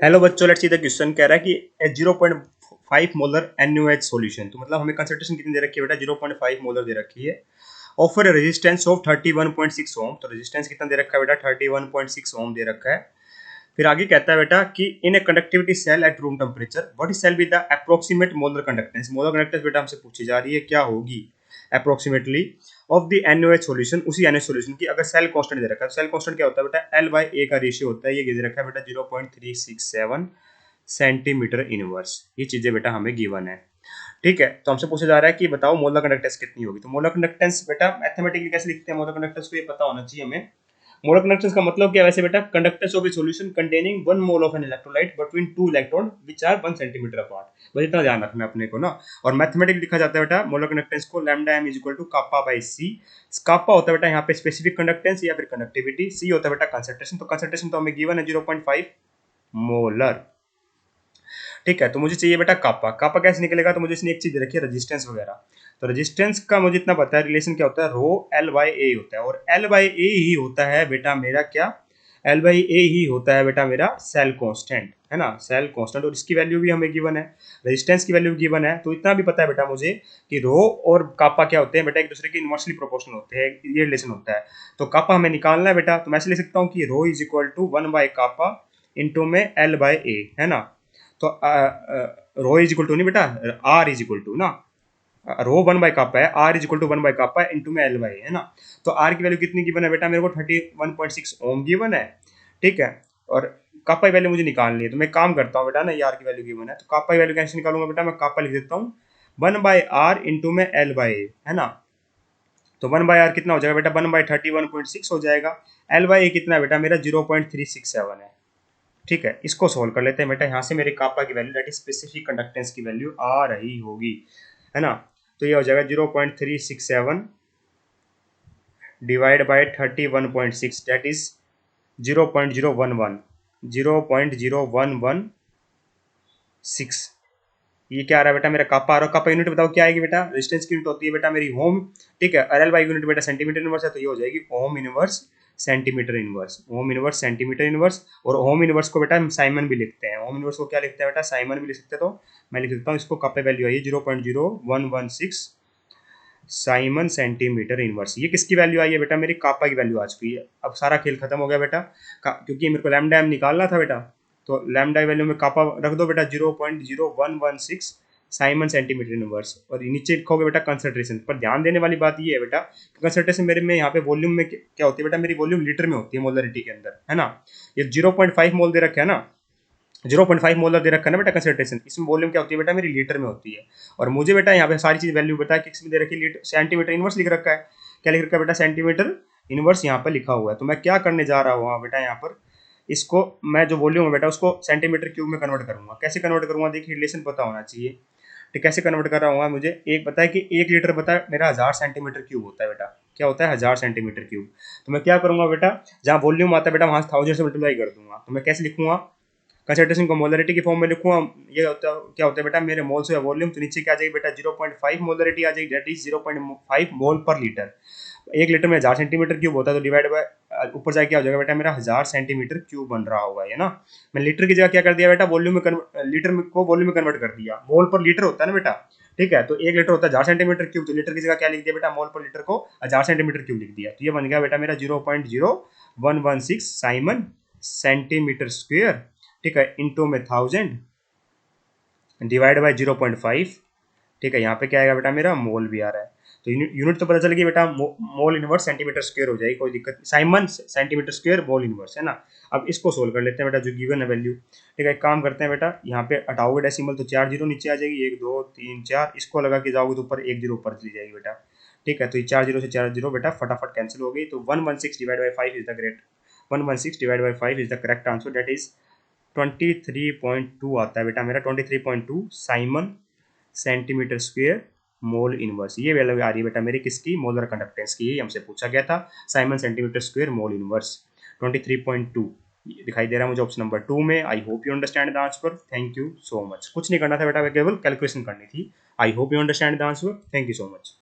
Hello बच्चों, let's see the question कह रहा है कि 0.5 मोलर NaOH सॉल्यूशन। तो मतलब हमें कंसंट्रेशन कितनी दे रखी है बेटा, 0.5 मोलर दे रखी है। ऑफर रेजिस्टेंस ऑफ 31.6 ओम। तो रेजिस्टेंस कितना दे रखा है बेटा, 31.6 ओम दे रखा है। फिर आगे कहता है बेटा कि in a conductivity cell at room temperature what is cell with the approximate molar conductance. Molar conductance बेटा हमसे पूछी जा रही है, क्या होगी approximately of the NaOH solution, उसी NaOH सॉल्यूशन की। अगर सेल कांस्टेंट दे रखा है, सेल कांस्टेंट क्या होता है बेटा, L/A का रेशियो होता है। ये दे रखा है बेटा 0.367 सेंटीमीटर इनवर्स। ये चीजें बेटा हमें गिवन है, ठीक है। तो हमसे पूछा जा रहा है कि बताओ मोलर कंडक्टेंस कितनी होगी। तो मोलर कंडक्टेंस बेटा मैथमेटिकली कैसे लिखते हैं, मोलर कंडक्टेंस को ये पता होना चाहिए हमें। मोलर कंडक्टेंस का मतलब क्या है वैसे बेटा, conductance of a solution containing 1 mole of an electrolyte between 2 electron which are 1 centimetre apart. बस इतना ध्यान रखना है अपने को ना। और मैथमेटिकली लिखा जाता है बेटा मोलर कंडक्टेंस को lambda m equal to kappa by C. Kappa होता है बेटा यहाँ पे स्पेसिफिक कंडक्टेंस या फिर कंडक्टिविटी, सी होता है बेटा कंसंट्रेशन। तो कंसंट्रेशन तो हमें गिवन है 0.5 मोलर, ठीक है। तो मुझे चाहिए बेटा कापा। कापा कैसे निकलेगा, तो मुझे इसने एक चीज रखी है रेजिस्टेंस वगैरह। तो रेजिस्टेंस का मुझे इतना पता है, रिलेशन क्या होता है, रो L/A होता है। और L/A ही होता है बेटा मेरा क्या, L/A ही होता है बेटा मेरा सेल कांस्टेंट, है ना, सेल कांस्टेंट। और इसकी वैल्यू भी हमें गिवन है, रेजिस्टेंस की वैल्यू गिवन है। तो इतना भी पता है बेटा मुझे कि रो और कापा क्या होते हैं बेटा, एक दूसरे के इनवर्सली प्रोपोर्शनल होते हैं, ये रिलेशन होता है। तो कापा हमें निकालना है बेटा। तो मैं ऐसे लिख सकता हूँ कि rho is equal to 1 by kappa into में L/A, है ना। तो रो इज इक्वल टू नहीं बेटा, आर इज इक्वल टू ना, रो 1 बाय कापा है, R is equal to 1 by kappa है इंटू में L/A, है ना। तो आर की वैल्यू कितनी गिवन है बेटा मेरे को, 31.6 ओम गिवन है, ठीक है। और कापा की वैल्यू मुझे निकालनी है। तो मैं काम करता हूँ बेटा ना, ये आर की वैल्यू गिवन है तो कापा की वैल्यू कैसे निकालूंगा बेटा, मैं कापा लिख देता हूँ 1 बाय आर इंटू में L/A, है ना। तो 1 बाय आर कितना हो जाएगा बेटा, 1 बाय 31.6 हो जाएगा। L/A कितना है बेटा मेरा 0.367 है, ठीक है। इसको सोल्व कर लेते हैं बेटा। यहाँ से मेरे कापा की value that is specific conductance की वैल्यू आ रही होगी, है ना। तो ये हो जाएगा 0.367 डिवाइड बाय 31.6 दैट इज 0.011 0.0116। ये क्या आ रहा है बेटा मेरा कापा आ रहा है। कापा यूनिट बताओ क्या आएगी बेटा, रेजिस्टेंस की यूनिट होती है बेटा मेरी ओम, ठीक है। L/A यूनिट बेटा सेंटीमीटर इनवर्स है, तो ये हो जाएगी ohm inverse centimetre inverse, ohm inverse centimetre inverse. और ओम इनवर्स को बेटा हम साइमन भी लिखते हैं, ओम इनवर्स को क्या लिखते हैं बेटा, साइमन भी लिख सकते हैं। तो मैं लिख देता हूँ इसको, कापा वैल्यू आई है 0.0116 साइमन सेंटीमीटर इनवर्स। ये किसकी वैल्यू आई है बेटा, मेरी कापा की वैल्यू आ चुकी है। अब सारा खेल खत्म हो गया बेटा, क्योंकि मेरे को लैम्डा m निकालना था बेटा। तो लैम्डा वैल्यू में कापा रख दो बेटा 0.0116 साइमन सेंटीमीटर इनवर्स, और नीचे लिखोगे बेटा कंसंट्रेशन। पर ध्यान देने वाली बात ये है बेटा, कंसंट्रेशन मेरे में यहाँ पे वॉल्यूम में क्या होती है बेटा, मेरी वॉल्यूम लीटर में होती है मोलरिटी के अंदर, है ना। ये 0.5 मोल दे रखे है ना, 0.5 मोलर दे रखा है ना बेटा कंसंट्रेशन। इसमें वॉल्यूम क्या होती है बेटा, मेरी लीटर में होती है। और मुझे बेटा यहाँ पे सारी चीज वैल्यू बता है, किस में दे रखी है, लीटर सेंटीमीटर इनवर्स लिख रखा है। क्या लिख रखा है बेटा, सेंटीमीटर इनवर्स यहाँ पर लिखा हुआ है। तो मैं क्या करने जा रहा हूँ बेटा, यहाँ पर इसको मैं जो वॉल्यूम है बेटा उसको सेंटीमीटर क्यूब में कन्वर्ट करूंगा। कैसे कन्वर्ट करूंगा, देखिए रिलेशन पता होना चाहिए। तो कैसे कन्वर्ट कर रहा हूँ मुझे एक पता है कि 1 लीटर पता है मेरा 1000 सेंटीमीटर क्यूब होता है बेटा। क्या होता है, 1000 सेंटीमीटर क्यूब। तो मैं क्या करूंगा बेटा, जहाँ वॉल्यूम आता है बेटा वहां 1000 से मल्टीप्लाई कर दूंगा। तो मैं कैसे लिखूंगा, कंसंट्रेशन को मोलरिटी के फॉर्म में लिखूंगा। ये होता क्या होता है बेटा, मेरे मोल्स या वॉल्यूम, तो नीचे क्या आ जाएगी बेटा 0.5 मोलरिटी आ जाएगी, दैट इज 0.5 मोल पर लीटर। 1 लीटर में 1000 सेंटीमीटर क्यूब होता है, तो डिवाइड बाय ऊपर जाके क्या हो जाएगा बेटा, मेरा 1000 सेंटीमीटर क्यूब बन रहा होगा, है ना। मैं लीटर की जगह क्या कर दिया बेटा, वॉल्यूम में लीटर को वॉल्यूम में कन्वर्ट कर दिया। मोल पर लीटर होता है ना बेटा, ठीक है। तो 1 लीटर होता है 1000 सेंटीमीटर क्यूब, तो लीटर की जगह क्या लिख दिया बेटा, मोल पर लीटर को 1000 सेंटीमीटर क्यूब लिख दिया। तो ये बन गया बेटा मेरा 0.0116 साइमन सेंटीमीटर स्क्वेयर, ठीक है, इंटू में 1000 डिवाइड बाय 0.5, ठीक है। यहाँ पे क्या आएगा बेटा मेरा, मोल भी आ रहा है। तो यूनिट तो पता चल गई बेटा, मोल इनवर्स सेंटीमीटर स्क्वायर हो जाएगी, कोई दिक्कत नहीं। Simon centimetre square mole inverse, है ना। अब इसको सोल्व कर लेते हैं बेटा, जो गिवन है वैल्यू, ठीक है। एक काम करते हैं बेटा, यहाँ पे हटाओगे डेसिमल तो 4 जीरो नीचे आ जाएगी, 1 2 3 4, इसको लगा के जाओगे तो ऊपर 1 जीरो ऊपर चली जाएगी बेटा, ठीक है। तो ये 4 जीरो से 4 जीरो बेटा फटाफट कैंसिल हो गई। तो 116 divide by 5 is the great, 116 divide by 5 is the correct answer, that is 23.2 आता है बेटा मेरा, 23.2 Simon centimetre square mole inverse. ये वैल्यू आ रही है बेटा मेरी किसकी, मोलर कंडक्टेंस की। ये हमसे पूछा गया था, Simon centimetre square mole inverse 23.2 दिखाई दे रहा है मुझे ऑप्शन नंबर 2 में। I hope you understand the answer, thank you so much. कुछ नहीं करना था बेटा, केवल कैलकुलेशन करनी थी। I hope you understand the answer, thank you so much.